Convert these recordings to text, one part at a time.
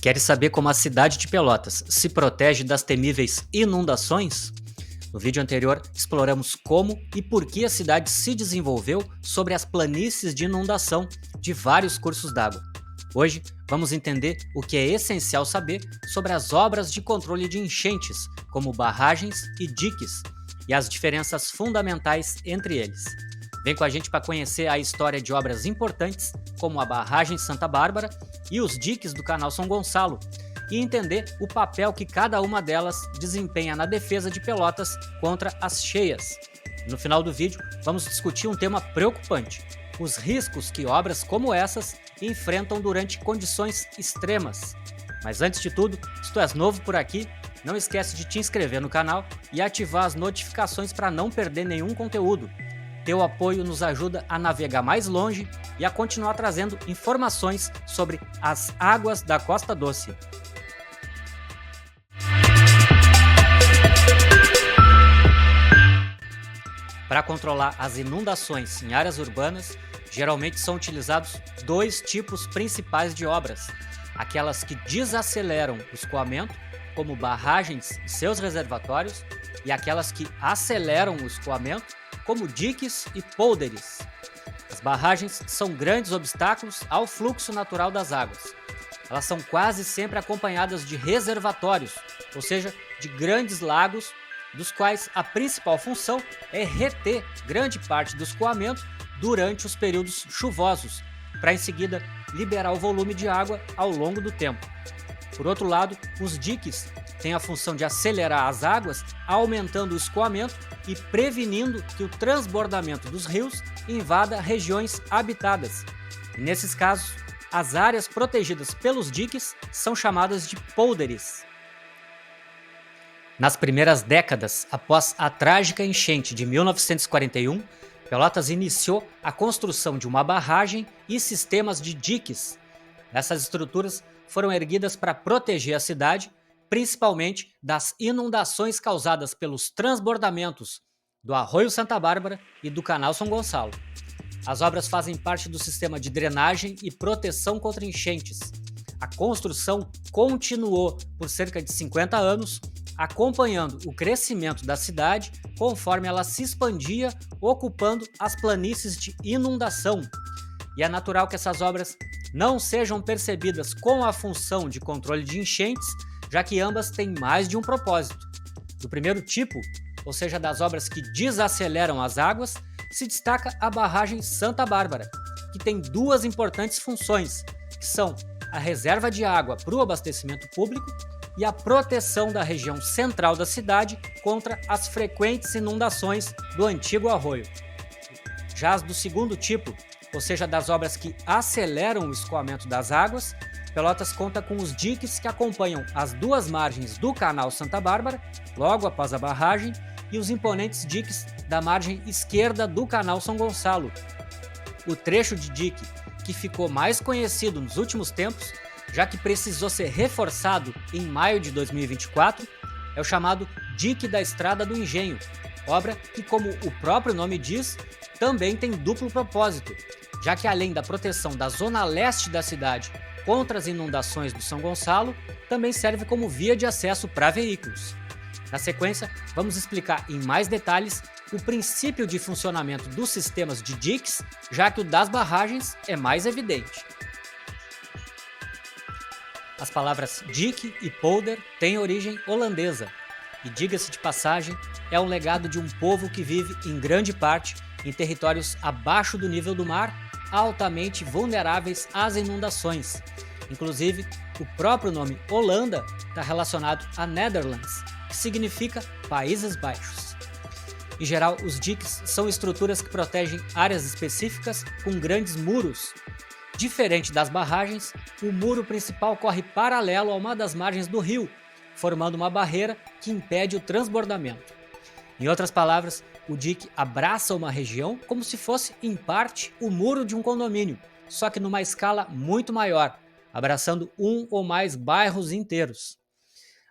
Queres saber como a cidade de Pelotas se protege das temíveis inundações? No vídeo anterior, exploramos como e por que a cidade se desenvolveu sobre as planícies de inundação de vários cursos d'água. Hoje, vamos entender o que é essencial saber sobre as obras de controle de enchentes, como barragens e diques, e as diferenças fundamentais entre eles. Vem com a gente para conhecer a história de obras importantes, como a barragem Santa Bárbara e os diques do Canal São Gonçalo, e entender o papel que cada uma delas desempenha na defesa de Pelotas contra as cheias. No final do vídeo, vamos discutir um tema preocupante: os riscos que obras como essas enfrentam durante condições extremas. Mas antes de tudo, se tu és novo por aqui, não esquece de te inscrever no canal e ativar as notificações para não perder nenhum conteúdo. Teu apoio nos ajuda a navegar mais longe e a continuar trazendo informações sobre as águas da Costa Doce. Para controlar as inundações em áreas urbanas, geralmente são utilizados dois tipos principais de obras: aquelas que desaceleram o escoamento, como barragens e seus reservatórios, e aquelas que aceleram o escoamento, como diques e pôlderes. As barragens são grandes obstáculos ao fluxo natural das águas. Elas são quase sempre acompanhadas de reservatórios, ou seja, de grandes lagos, dos quais a principal função é reter grande parte do escoamento durante os períodos chuvosos, para em seguida liberar o volume de água ao longo do tempo. Por outro lado, os diques têm a função de acelerar as águas, aumentando o escoamento e prevenindo que o transbordamento dos rios invada regiões habitadas. E nesses casos, as áreas protegidas pelos diques são chamadas de pôlderes. Nas primeiras décadas, após a trágica enchente de 1941, Pelotas iniciou a construção de uma barragem e sistemas de diques. Essas estruturas foram erguidas para proteger a cidade, principalmente das inundações causadas pelos transbordamentos do Arroio Santa Bárbara e do Canal São Gonçalo. As obras fazem parte do sistema de drenagem e proteção contra enchentes. A construção continuou por cerca de 50 anos, acompanhando o crescimento da cidade conforme ela se expandia, ocupando as planícies de inundação. E é natural que essas obras não sejam percebidas com a função de controle de enchentes, já que ambas têm mais de um propósito. Do primeiro tipo, ou seja, das obras que desaceleram as águas, se destaca a barragem Santa Bárbara, que tem duas importantes funções, que são a reserva de água para o abastecimento público e a proteção da região central da cidade contra as frequentes inundações do antigo arroio. Já as do segundo tipo, ou seja, das obras que aceleram o escoamento das águas, Pelotas conta com os diques que acompanham as duas margens do Canal Santa Bárbara, logo após a barragem, e os imponentes diques da margem esquerda do Canal São Gonçalo. O trecho de dique que ficou mais conhecido nos últimos tempos, já que precisou ser reforçado em maio de 2024, é o chamado Dique da Estrada do Engenho, obra que, como o próprio nome diz, também tem duplo propósito, já que além da proteção da zona leste da cidade contra as inundações do São Gonçalo, também serve como via de acesso para veículos. Na sequência, vamos explicar em mais detalhes o princípio de funcionamento dos sistemas de diques, já que o das barragens é mais evidente. As palavras dique e polder têm origem holandesa, e diga-se de passagem, é um legado de um povo que vive em grande parte em territórios abaixo do nível do mar, altamente vulneráveis às inundações. Inclusive, o próprio nome Holanda está relacionado a Netherlands, que significa Países Baixos. Em geral, os diques são estruturas que protegem áreas específicas com grandes muros. Diferente das barragens, o muro principal corre paralelo a uma das margens do rio, formando uma barreira que impede o transbordamento. Em outras palavras, o dique abraça uma região como se fosse, em parte, o muro de um condomínio, só que numa escala muito maior, abraçando um ou mais bairros inteiros.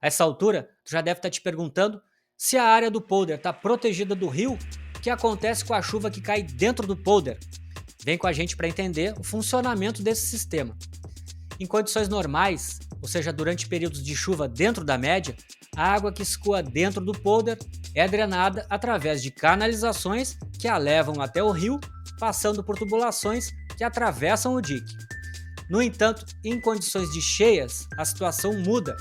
A essa altura, tu já deve estar te perguntando se a área do polder está protegida do rio, o que acontece com a chuva que cai dentro do polder. Vem com a gente para entender o funcionamento desse sistema. Em condições normais, ou seja, durante períodos de chuva dentro da média, a água que escoa dentro do polder é drenada através de canalizações que a levam até o rio, passando por tubulações que atravessam o dique. No entanto, em condições de cheias, a situação muda,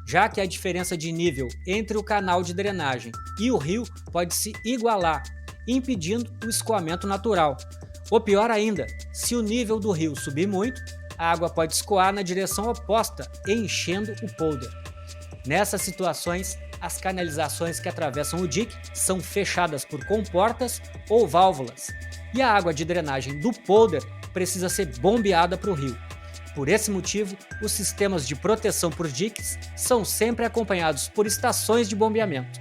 já que a diferença de nível entre o canal de drenagem e o rio pode se igualar, impedindo o escoamento natural. Ou pior ainda, se o nível do rio subir muito, a água pode escoar na direção oposta, enchendo o polder. Nessas situações, as canalizações que atravessam o dique são fechadas por comportas ou válvulas, e a água de drenagem do polder precisa ser bombeada para o rio. Por esse motivo, os sistemas de proteção por diques são sempre acompanhados por estações de bombeamento.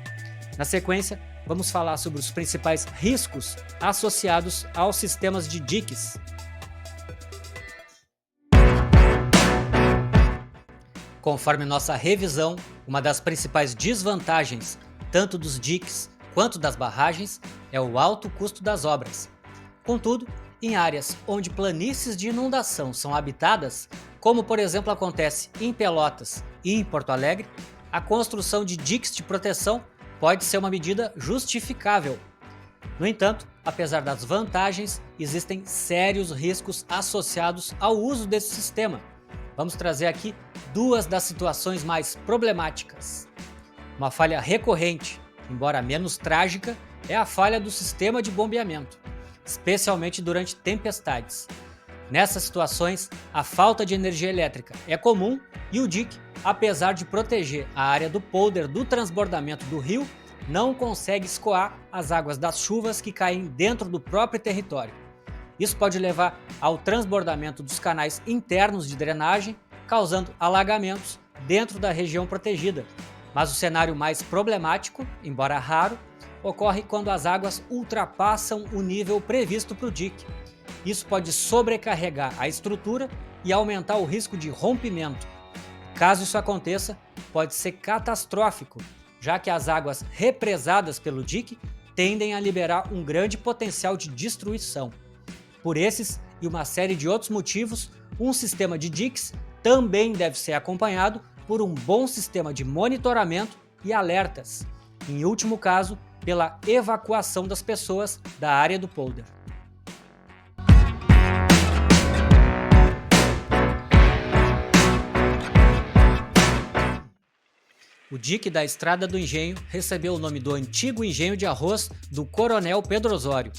Na sequência, vamos falar sobre os principais riscos associados aos sistemas de diques. Conforme nossa revisão, uma das principais desvantagens, tanto dos diques quanto das barragens, é o alto custo das obras. Contudo, em áreas onde planícies de inundação são habitadas, como por exemplo acontece em Pelotas e em Porto Alegre, a construção de diques de proteção pode ser uma medida justificável. No entanto, apesar das vantagens, existem sérios riscos associados ao uso desse sistema. Vamos trazer aqui duas das situações mais problemáticas. Uma falha recorrente, embora menos trágica, é a falha do sistema de bombeamento, especialmente durante tempestades. Nessas situações, a falta de energia elétrica é comum e o dique, apesar de proteger a área do polder do transbordamento do rio, não consegue escoar as águas das chuvas que caem dentro do próprio território. Isso pode levar ao transbordamento dos canais internos de drenagem, causando alagamentos dentro da região protegida. Mas o cenário mais problemático, embora raro, ocorre quando as águas ultrapassam o nível previsto para o dique. Isso pode sobrecarregar a estrutura e aumentar o risco de rompimento. Caso isso aconteça, pode ser catastrófico, já que as águas represadas pelo dique tendem a liberar um grande potencial de destruição. Por esses e uma série de outros motivos, um sistema de diques também deve ser acompanhado por um bom sistema de monitoramento e alertas, em último caso, pela evacuação das pessoas da área do polder. O dique da Estrada do Engenho recebeu o nome do antigo engenho de arroz do Coronel Pedro Osório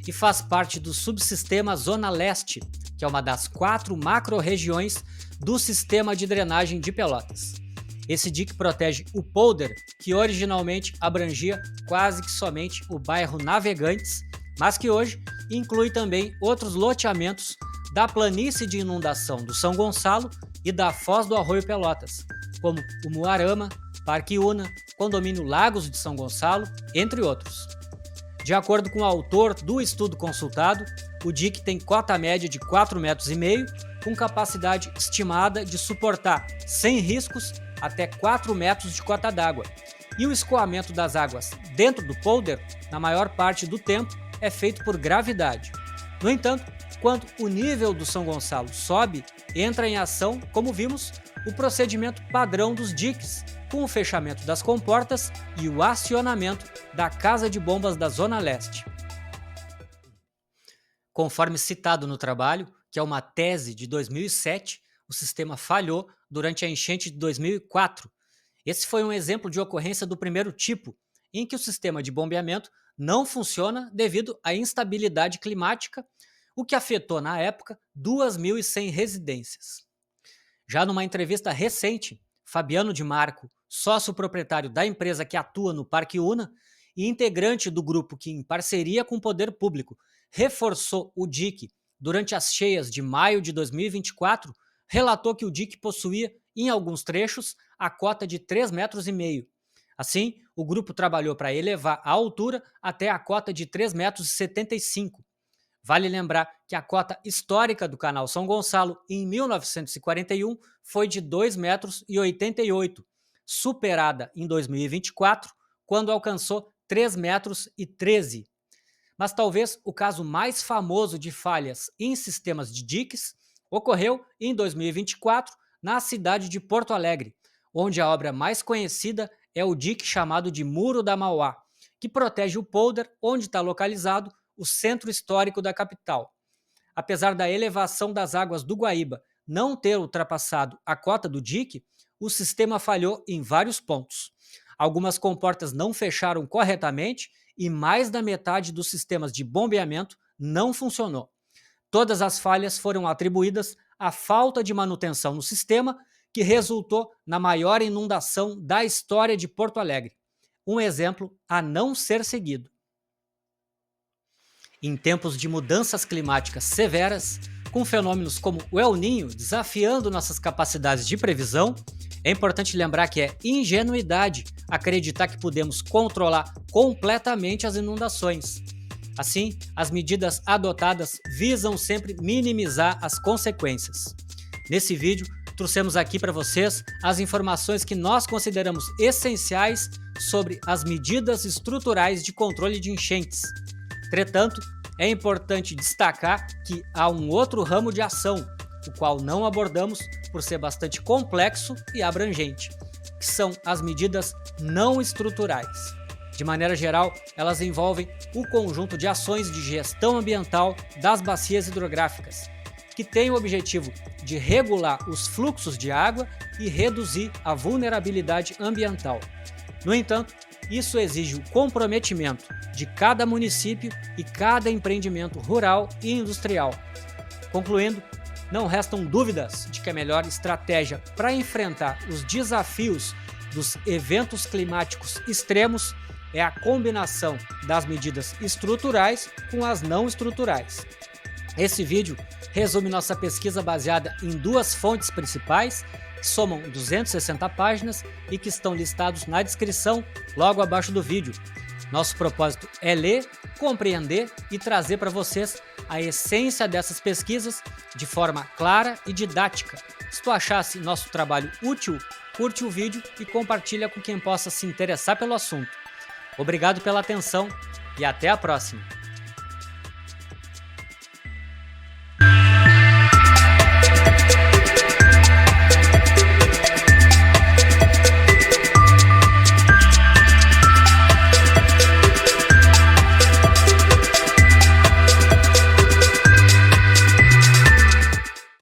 e faz parte do subsistema Zona Leste, que é uma das 4 macro-regiões do sistema de drenagem de Pelotas. Esse dique protege o polder, que originalmente abrangia quase que somente o bairro Navegantes, mas que hoje inclui também outros loteamentos da planície de inundação do São Gonçalo e da Foz do Arroio Pelotas, como o Muarama, Parque Una, Condomínio Lagos de São Gonçalo, entre outros. De acordo com o autor do estudo consultado, o dique tem cota média de 4,5 metros, com capacidade estimada de suportar, sem riscos, até 4 metros de cota d'água. E o escoamento das águas dentro do polder, na maior parte do tempo, é feito por gravidade. No entanto, quando o nível do São Gonçalo sobe, entra em ação, como vimos, o procedimento padrão dos diques, com o fechamento das comportas e o acionamento da Casa de Bombas da Zona Leste. Conforme citado no trabalho, que é uma tese de 2007, o sistema falhou durante a enchente de 2004. Esse foi um exemplo de ocorrência do primeiro tipo, em que o sistema de bombeamento não funciona devido à instabilidade climática, o que afetou, na época, 2.100 residências. Já numa entrevista recente, Fabiano Di Marco, sócio proprietário da empresa que atua no Parque Una e integrante do grupo que, em parceria com o poder público, reforçou o dique durante as cheias de maio de 2024, relatou que o dique possuía, em alguns trechos, a cota de 3,5 metros. Assim, o grupo trabalhou para elevar a altura até a cota de 3,75 metros. Vale lembrar que a cota histórica do canal São Gonçalo, em 1941, foi de 2,88 metros, superada em 2024, quando alcançou 3,13 metros. Mas talvez o caso mais famoso de falhas em sistemas de diques ocorreu em 2024 na cidade de Porto Alegre, onde a obra mais conhecida é o dique chamado de Muro da Mauá, que protege o polder onde está localizado o centro histórico da capital. Apesar da elevação das águas do Guaíba não ter ultrapassado a cota do dique, o sistema falhou em vários pontos. Algumas comportas não fecharam corretamente e mais da metade dos sistemas de bombeamento não funcionou. Todas as falhas foram atribuídas à falta de manutenção no sistema, que resultou na maior inundação da história de Porto Alegre. Um exemplo a não ser seguido. Em tempos de mudanças climáticas severas, com fenômenos como o El Niño desafiando nossas capacidades de previsão, é importante lembrar que é ingenuidade acreditar que podemos controlar completamente as inundações. Assim, as medidas adotadas visam sempre minimizar as consequências. Nesse vídeo, trouxemos aqui para vocês as informações que nós consideramos essenciais sobre as medidas estruturais de controle de enchentes. Entretanto, é importante destacar que há um outro ramo de ação, o qual não abordamos por ser bastante complexo e abrangente, que são as medidas não estruturais. De maneira geral, elas envolvem o conjunto de ações de gestão ambiental das bacias hidrográficas, que tem o objetivo de regular os fluxos de água e reduzir a vulnerabilidade ambiental. No entanto, isso exige o comprometimento de cada município e cada empreendimento rural e industrial. Concluindo, não restam dúvidas de que a melhor estratégia para enfrentar os desafios dos eventos climáticos extremos é a combinação das medidas estruturais com as não estruturais. Esse vídeo resume nossa pesquisa baseada em duas fontes principais, que somam 260 páginas e que estão listados na descrição logo abaixo do vídeo. Nosso propósito é ler, compreender e trazer para vocês a essência dessas pesquisas de forma clara e didática. Se tu achasse nosso trabalho útil, curte o vídeo e compartilha com quem possa se interessar pelo assunto. Obrigado pela atenção e até a próxima!